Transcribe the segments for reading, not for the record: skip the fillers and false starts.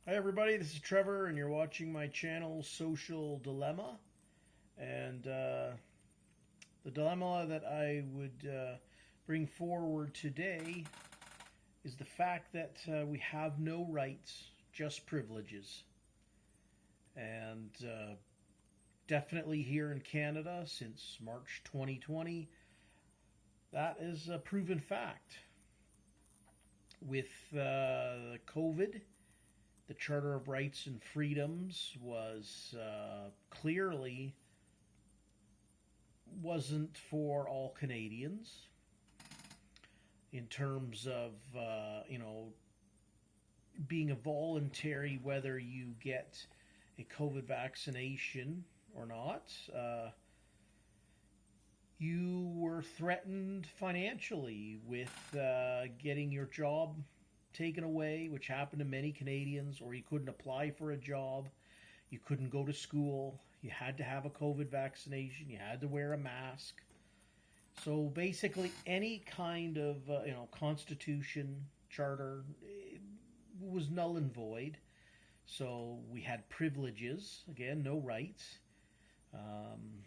Hi everybody, this is Trevor and you're watching my channel Social Dilemma. And the dilemma that I would bring forward today is the fact that we have no rights, just privileges. And definitely here in Canada since March 2020, that is a proven fact. With COVID, the Charter of Rights and Freedoms was clearly wasn't for all Canadians in terms of being a voluntary, whether you get a COVID vaccination or not. You were threatened financially with getting your job taken away, which happened to many Canadians, or you couldn't apply for a job, you couldn't go to school, you had to have a COVID vaccination, you had to wear a mask. So basically, any kind of constitution, charter was null and void. So we had privileges again, no rights. Um,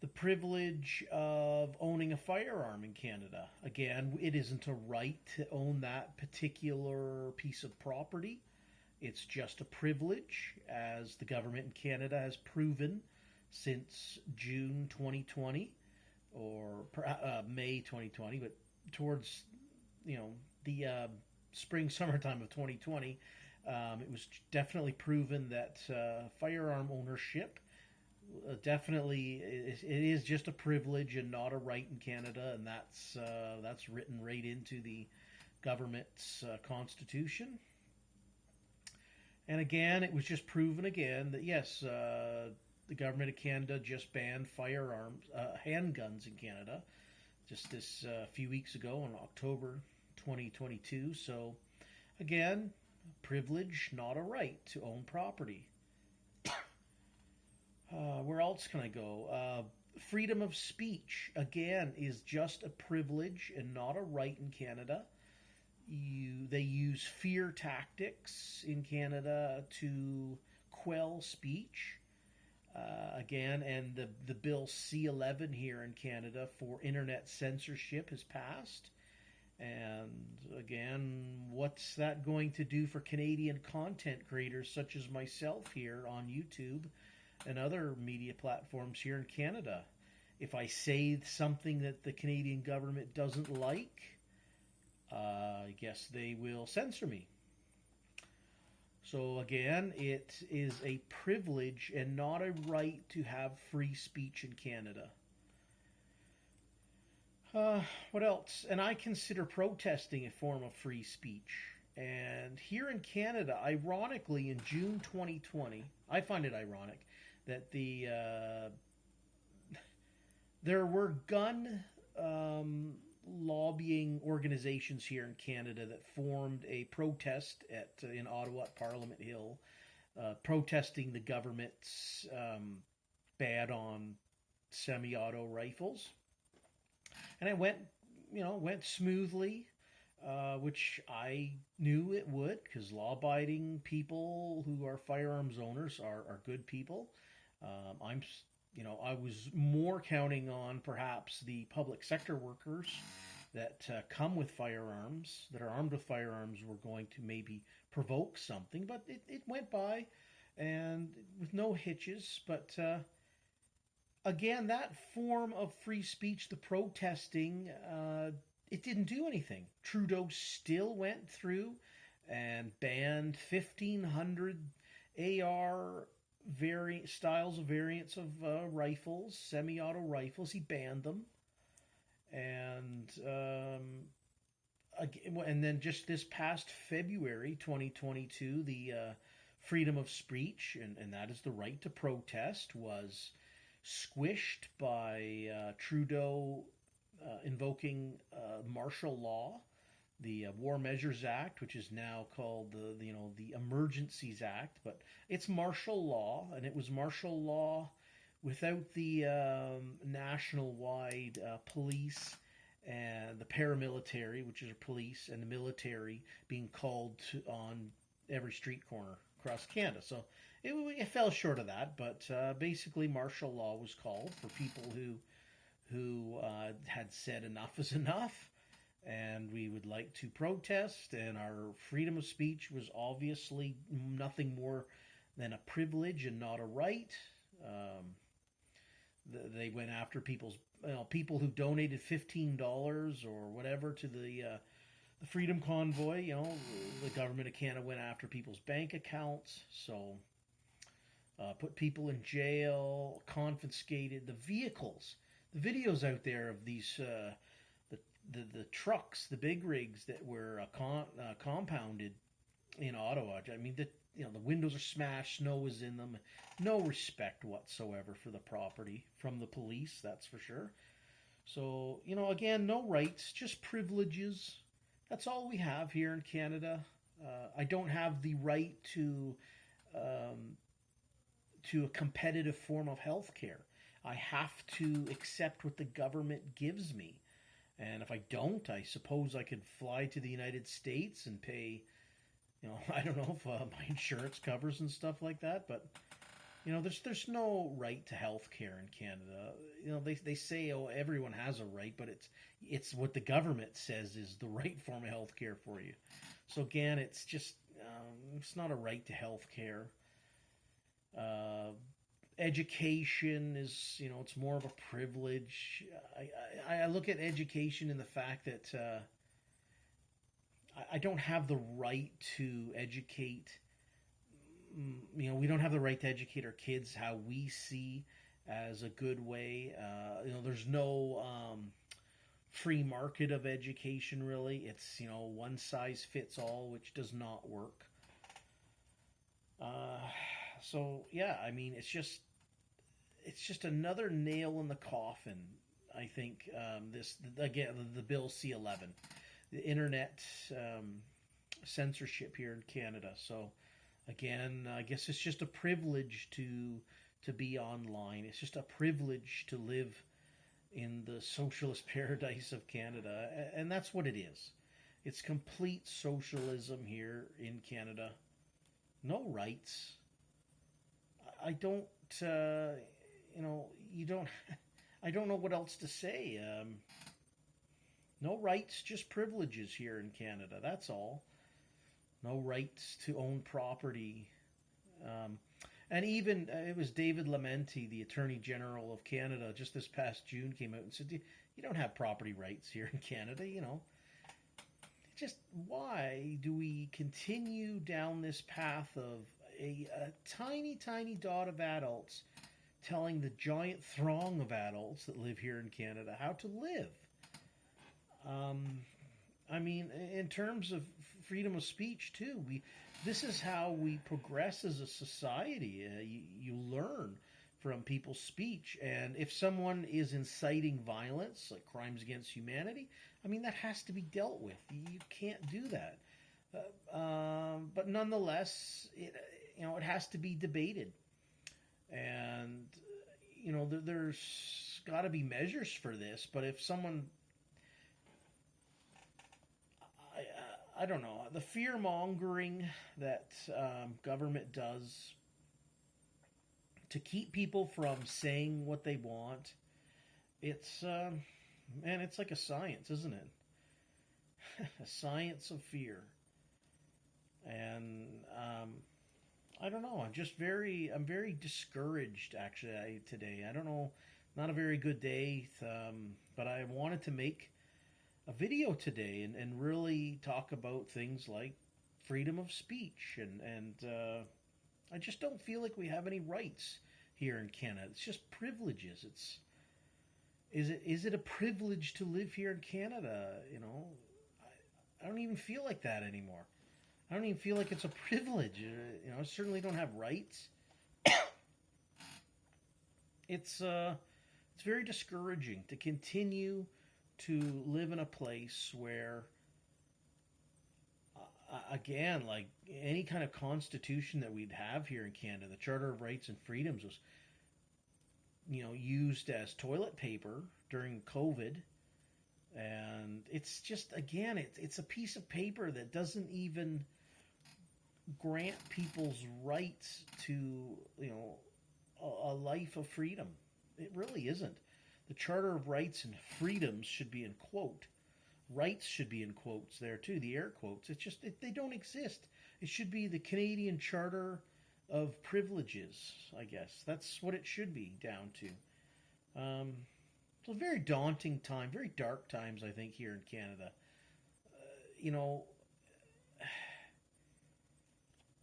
the privilege of owning a firearm in Canada. Again, it isn't a right to own that particular piece of property. It's just a privilege, as the government in Canada has proven since June 2020 or May 2020, but towards the spring summertime of 2020, it was definitely proven that firearm ownership definitely it is just a privilege and not a right in Canada, and that's written right into the government's constitution. And again, it was just proven again that yes, the government of Canada just banned firearms, handguns in Canada, just this few weeks ago in October 2022. So again, privilege, not a right to own property. Where else can I go? Freedom of speech, again, is just a privilege and not a right in Canada. They use fear tactics in Canada to quell speech. Again, and the bill C11 here in Canada for internet censorship has passed. And again, what's that going to do for Canadian content creators such as myself here on YouTube and other media platforms here in Canada? If I say something that the Canadian government doesn't like, I guess they will censor me. So again, it is a privilege and not a right to have free speech in Canada. What else? And I consider protesting a form of free speech. And here in Canada, ironically, in June 2020, I find it ironic that there were gun lobbying organizations here in Canada that formed a protest in Ottawa at Parliament Hill, protesting the government's ban on semi-auto rifles, and it went smoothly, which I knew it would, because law-abiding people who are firearms owners are good people. I was more counting on perhaps the public sector workers that come with firearms, that are armed with firearms, were going to maybe provoke something, but it went by and with no hitches. But again, that form of free speech, the protesting, it didn't do anything. Trudeau still went through and banned 1,500 AR styles of variants of rifles, semi-auto rifles. He banned them, and then just this past February 2022, the freedom of speech, and that is the right to protest, was squished by Trudeau invoking martial law, the War Measures Act, which is now called the Emergencies Act, but it's martial law, and it was martial law without the national-wide police and the paramilitary, which is police, and the military being called on every street corner across Canada. So it fell short of that, but basically martial law was called for people who had said enough is enough, and we would like to protest, and our freedom of speech was obviously nothing more than a privilege and not a right. Um, they went after people who donated $15 or whatever to the Freedom Convoy. The government of Canada went after people's bank accounts, so put people in jail, confiscated the vehicles. The videos out there of these the trucks, the big rigs that were compounded in Ottawa. I mean, the windows are smashed, snow is in them, no respect whatsoever for the property from the police, that's for sure. So, again, no rights, just privileges. That's all we have here in Canada. I don't have the right to a competitive form of health care. I have to accept what the government gives me. And if I don't, I suppose I could fly to the United States and pay, I don't know if my insurance covers and stuff like that. But, there's no right to health care in Canada. They say, oh, everyone has a right, but it's what the government says is the right form of health care for you. So again, it's just, it's not a right to health care. Education is, it's more of a privilege. I look at education in the fact that I don't have the right to educate. We don't have the right to educate our kids how we see as a good way. There's no free market of education, really. It's, one size fits all, which does not work. So yeah, I mean, it's just another nail in the coffin. I think this again, the Bill C-11, the internet censorship here in Canada. So again, I guess it's just a privilege to be online. It's just a privilege to live in the socialist paradise of Canada, and that's what it is. It's complete socialism here in Canada. No rights. I don't, you don't, I don't know what else to say. No rights, just privileges here in Canada. That's all. No rights to own property. And even, it was David Lametti, the Attorney General of Canada, just this past June came out and said, you don't have property rights here in Canada, Just why do we continue down this path of a tiny, tiny dot of adults telling the giant throng of adults that live here in Canada how to live? I mean, in terms of freedom of speech, too, this is how we progress as a society. You learn from people's speech, and if someone is inciting violence, like crimes against humanity, I mean, that has to be dealt with. You can't do that. But nonetheless, it has to be debated. And, there's got to be measures for this. But if someone, I don't know, the fear mongering that government does to keep people from saying what they want, it's like a science, isn't it? A science of fear. And I don't know. I'm very discouraged actually today. I don't know, not a very good day, but I wanted to make a video today and really talk about things like freedom of speech and I just don't feel like we have any rights here in Canada. It's just privileges. Is it a privilege to live here in Canada? I don't even feel like that anymore. I don't even feel like it's a privilege. I certainly don't have rights. It's very discouraging to continue to live in a place where, again, like any kind of constitution that we'd have here in Canada, the Charter of Rights and Freedoms was, used as toilet paper during COVID, and it's just, again, it's a piece of paper that doesn't even grant people's rights to, you know, a life of freedom. It really isn't. The Charter of Rights and Freedoms should be in quote. Rights should be in quotes there too, the air quotes. It's just they don't exist. It should be the Canadian Charter of Privileges, I guess. That's what it should be down to. It's a very daunting time, very dark times, I think, here in Canada. You know,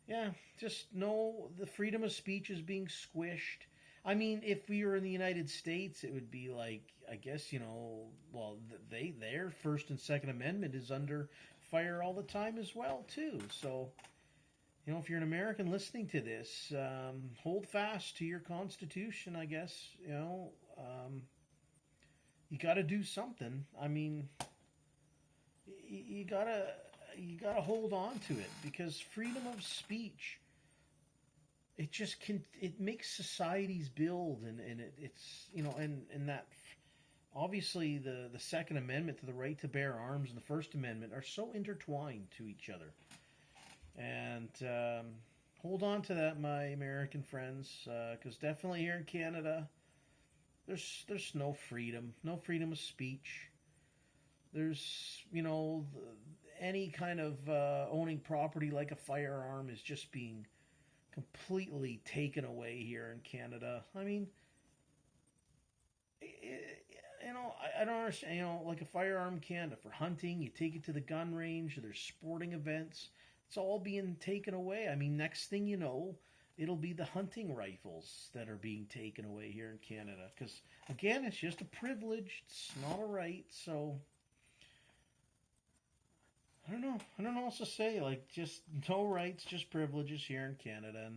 yeah, just know the freedom of speech is being squished. I mean, if we were in the United States, it would be like, I guess, you know, well, their First and Second Amendment is under fire all the time as well, too. So, you know, if you're an American listening to this, hold fast to your Constitution, I guess. You know, you got to do something. I mean, you gotta hold on to it, because freedom of speech, it just can, it makes societies build, and it's, you know, and that, obviously the Second Amendment to the right to bear arms and the First Amendment are so intertwined to each other. And hold on to that, my American friends, because definitely here in Canada, there's no freedom of speech. There's, you know, any kind of owning property like a firearm is just being completely taken away here in Canada. I mean, you know, I don't understand. You know, like a firearm Canada for hunting, you take it to the gun range. There's sporting events. It's all being taken away. I mean, next thing you know, it'll be the hunting rifles that are being taken away here in Canada. Because again, it's just a privilege. It's not a right. So I don't know. I don't know what else to say. Like, just no rights, just privileges here in Canada.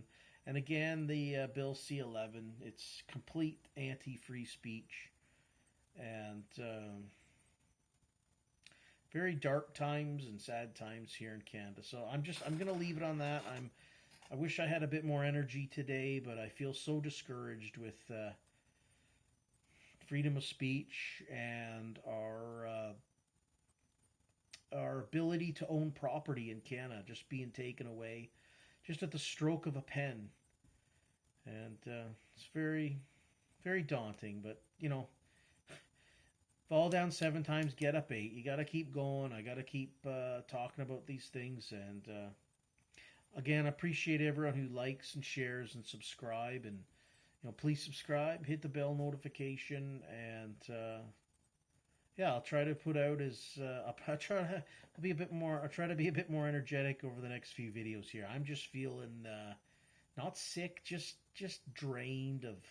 And again, the Bill C-11, it's complete anti-free speech. And very dark times and sad times here in Canada. So I'm going to leave it on that. I wish I had a bit more energy today, but I feel so discouraged with freedom of speech and our ability to own property in Canada just being taken away just at the stroke of a pen. And it's very, very daunting. But, you know, fall down 7 times, get up 8. You got to keep going. I got to keep talking about these things. And again, I appreciate everyone who likes and shares and subscribe. And, you know, please subscribe, hit the bell notification, and yeah, I'll try to put out I'll try to be a bit more. I'll try to be a bit more energetic over the next few videos here. I'm just feeling not sick, just drained of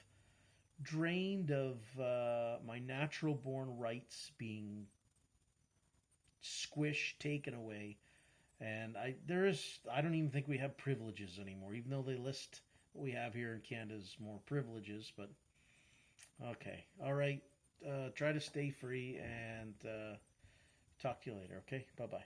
my natural born rights being squished, taken away, and I don't even think we have privileges anymore, even though they list what we have here in Canada as more privileges. But okay, all right. Try to stay free, and talk to you later, okay? Bye-bye.